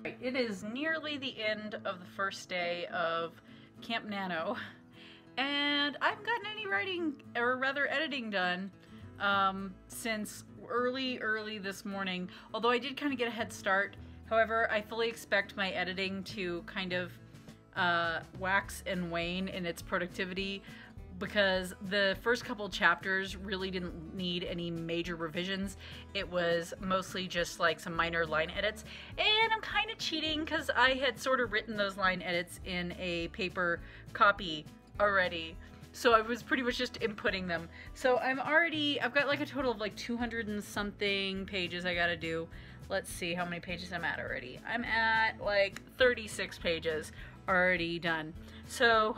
It is nearly the end of the first day of Camp Nano, and I haven't gotten any writing, or rather editing, done since early this morning, although I did kind of get a head start. However, I fully expect my editing to kind of wax and wane in its productivity, because the first couple chapters really didn't need any major revisions. It was mostly just like some minor line edits, and I'm kind of cheating because I had sort of written those line edits in a paper copy already, so I was pretty much just inputting them. So I've got like a total of like 200 and something pages I gotta do. Let's see how many pages I'm at already. I'm at like 36 pages already done. So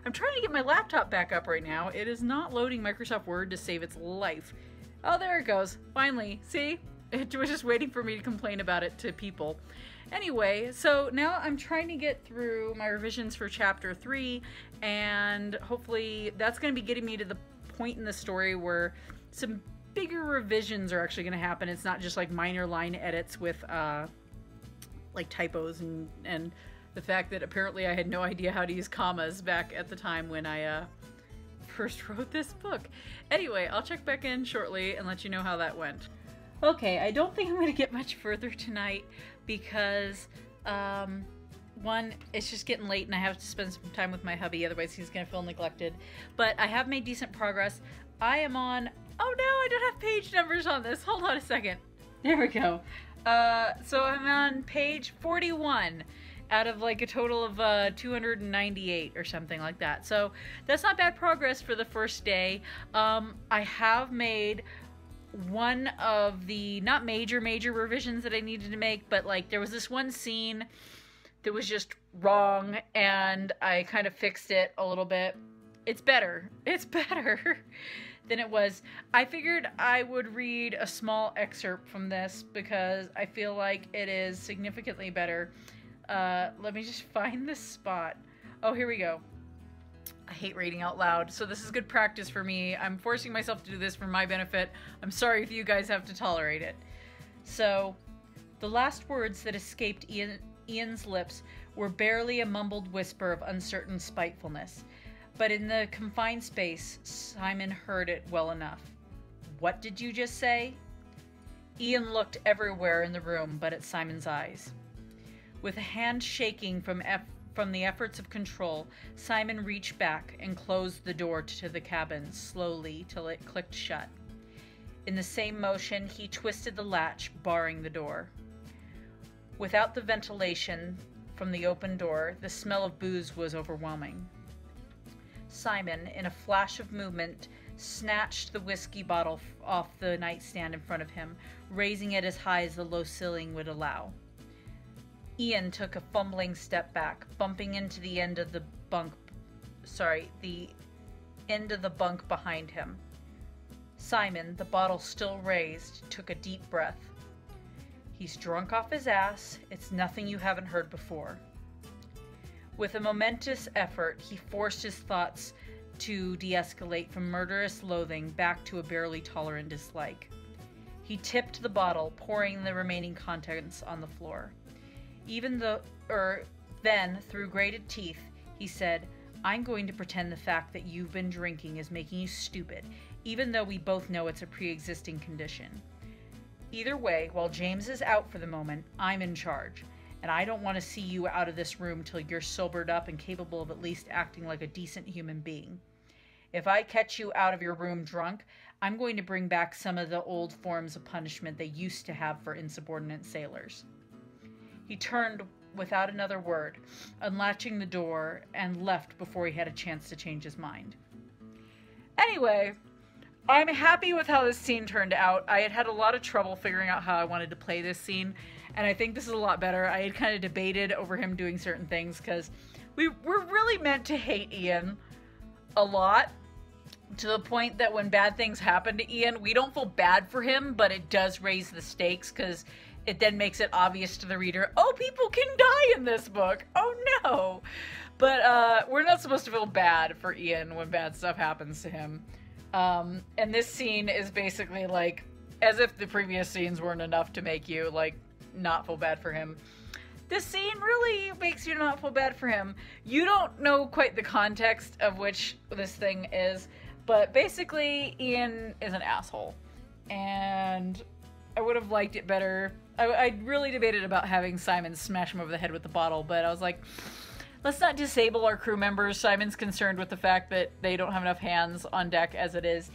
I'm trying to get my laptop back up right now. It is not loading Microsoft Word to save its life. Oh, there it goes. Finally. See? It was just waiting for me to complain about it to people. Anyway, so now I'm trying to get through my revisions for chapter 3, and hopefully that's going to be getting me to the point in the story where some bigger revisions are actually going to happen. It's not just like minor line edits with like typos and the fact that apparently I had no idea how to use commas back at the time when I first wrote this book. Anyway, I'll check back in shortly and let you know how that went. Okay, I don't think I'm going to get much further tonight because, one, it's just getting late and I have to spend some time with my hubby, otherwise he's going to feel neglected. But I have made decent progress. I am on... Oh no, I don't have page numbers on this. Hold on a second. There we go. So I'm on page 41. Out of like a total of 298 or something like that. So that's not bad progress for the first day. I have made one of the, not major revisions that I needed to make, but like there was this one scene that was just wrong and I kind of fixed it a little bit. It's better. It's better than it was. I figured I would read a small excerpt from this because I feel like it is significantly better. Let me just find this spot. Oh, here we go. I hate reading out loud, so this is good practice for me. I'm forcing myself to do this for my benefit. I'm sorry if you guys have to tolerate it. So, the last words that escaped Ian's lips were barely a mumbled whisper of uncertain spitefulness. But in the confined space, Simon heard it well enough. What did you just say? Ian looked everywhere in the room but at Simon's eyes. With a hand shaking from the efforts of control, Simon reached back and closed the door to the cabin slowly till it clicked shut. In the same motion, he twisted the latch, barring the door. Without the ventilation from the open door, the smell of booze was overwhelming. Simon, in a flash of movement, snatched the whiskey bottle off the nightstand in front of him, raising it as high as the low ceiling would allow. Ian took a fumbling step back, bumping into the end of the bunk behind him. Simon, the bottle still raised, took a deep breath. He's drunk off his ass. It's nothing you haven't heard before. With a momentous effort, he forced his thoughts to de-escalate from murderous loathing back to a barely tolerant dislike. He tipped the bottle, pouring the remaining contents on the floor. Then, through grated teeth, he said, I'm going to pretend the fact that you've been drinking is making you stupid, even though we both know it's a pre-existing condition. Either way, while James is out for the moment, I'm in charge, and I don't want to see you out of this room till you're sobered up and capable of at least acting like a decent human being. If I catch you out of your room drunk, I'm going to bring back some of the old forms of punishment they used to have for insubordinate sailors. He turned without another word, unlatching the door, and left before he had a chance to change his mind. Anyway, I'm happy with how this scene turned out. I had a lot of trouble figuring out how I wanted to play this scene, and I think this is a lot better. I had kind of debated over him doing certain things, because we're really meant to hate Ian a lot, to the point that when bad things happen to Ian, we don't feel bad for him, but it does raise the stakes, because it then makes it obvious to the reader, oh, people can die in this book. Oh, no. But we're not supposed to feel bad for Ian when bad stuff happens to him. And this scene is basically like, as if the previous scenes weren't enough to make you, like, not feel bad for him. this scene really makes you not feel bad for him. You don't know quite the context of which this thing is, but basically Ian is an asshole. And I would have liked it better. I really debated about having Simon smash him over the head with the bottle, but I was like, let's not disable our crew members. Simon's concerned with the fact that they don't have enough hands on deck as it is.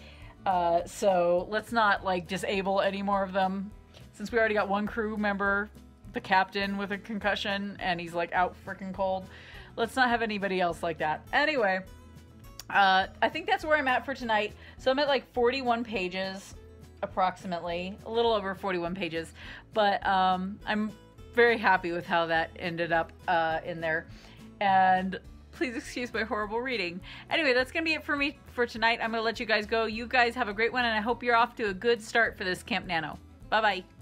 So let's not, like, disable any more of them. Since we already got one crew member, the captain, with a concussion, and he's, like, out freaking cold. Let's not have anybody else like that. Anyway, I think that's where I'm at for tonight. So I'm at, like, 41 pages, approximately. A little over 41 pages. But I'm very happy with how that ended up in there. And please excuse my horrible reading. Anyway, that's going to be it for me for tonight. I'm going to let you guys go. You guys have a great one, and I hope you're off to a good start for this Camp Nano. Bye-bye.